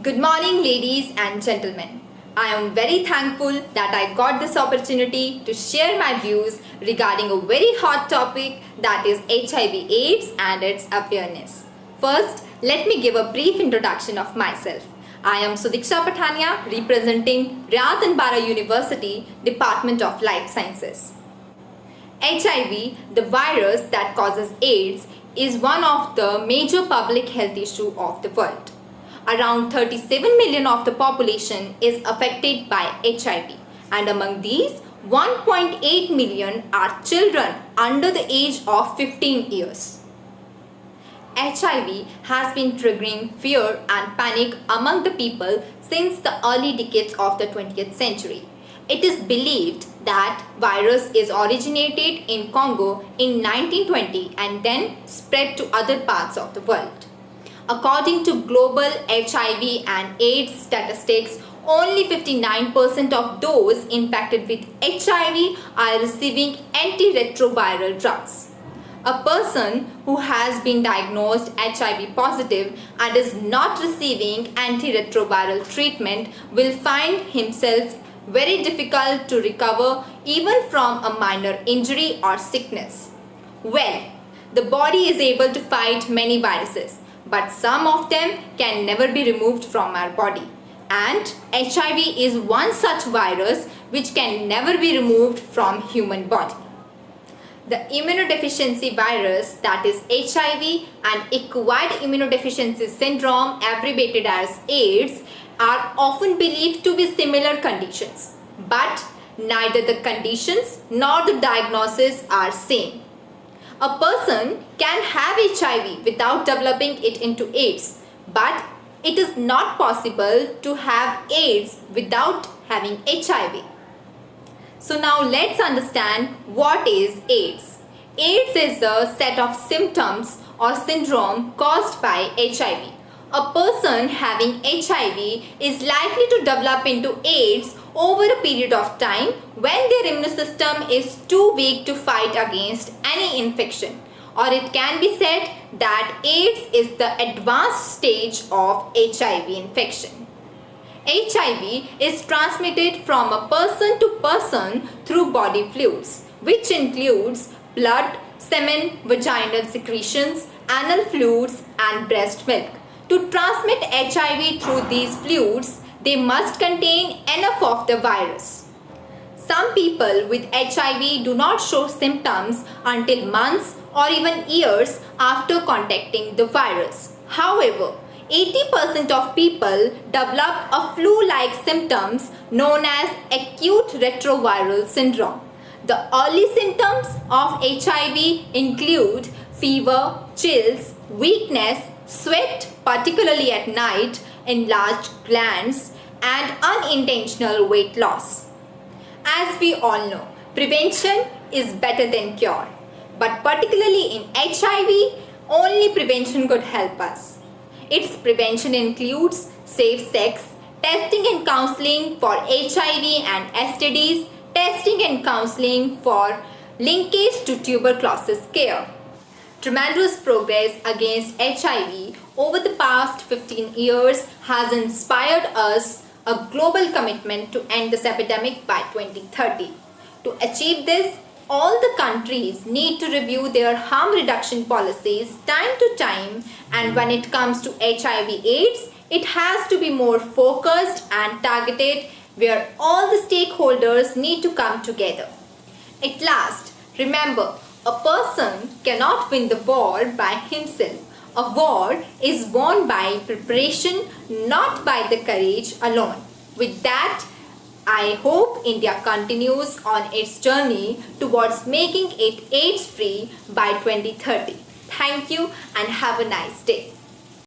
Good morning, ladies and gentlemen. I am very thankful that I got this opportunity to share my views regarding a very hot topic, that is HIV/AIDS and its awareness. First, let me give a brief introduction of myself. I am Sudiksha Pathania, representing Riyadh and Bara University, Department of Life Sciences. HIV, the virus that causes AIDS, is one of the major public health issues of the world. Around 37 million of the population is affected by HIV, and among these, 1.8 million are children under the age of 15 years. HIV has been triggering fear and panic among the people since the early decades of the 20th century. It is believed that virus is originated in Congo in 1920 and then spread to other parts of the world. According to global HIV and AIDS statistics, only 59% of those infected with HIV are receiving antiretroviral drugs. A person who has been diagnosed HIV positive and is not receiving antiretroviral treatment will find himself very difficult to recover even from a minor injury or sickness. Well, the body is able to fight many viruses, but some of them can never be removed from our body. And HIV is one such virus which can never be removed from human body. The immunodeficiency virus, that is HIV, and acquired immunodeficiency syndrome, abbreviated as AIDS, are often believed to be similar conditions, but neither the conditions nor the diagnosis are same. A person can have HIV without developing it into AIDS, but it is not possible to have AIDS without having HIV. So now let's understand what is AIDS. AIDS is a set of symptoms or syndrome caused by HIV. A person having HIV is likely to develop into AIDS over a period of time when their immune system is too weak to fight against any infection. Or it can be said that AIDS is the advanced stage of HIV infection. HIV is transmitted from a person to person through body fluids, which includes blood, semen, vaginal secretions, anal fluids, and breast milk. To transmit HIV through these fluids, they must contain enough of the virus. Some people with HIV do not show symptoms until months or even years after contacting the virus. However, 80% of people develop a flu-like symptoms known as acute retroviral syndrome. The early symptoms of HIV include fever, chills, weakness, sweat, particularly at night, enlarged glands, and unintentional weight loss. As we all know, prevention is better than cure. But particularly in HIV, only prevention could help us. Its prevention includes safe sex, testing and counseling for HIV and STDs, testing and counseling for linkage to tuberculosis care. Tremendous progress against HIV over the past 15 years has inspired us a global commitment to end this epidemic by 2030. To achieve this, all the countries need to review their harm reduction policies time to time, and when it comes to HIV/AIDS, it has to be more focused and targeted, where all the stakeholders need to come together. At last, remember, a person cannot win the war by himself. A war is won by preparation, not by the courage alone. With that, I hope India continues on its journey towards making it AIDS-free by 2030. Thank you and have a nice day.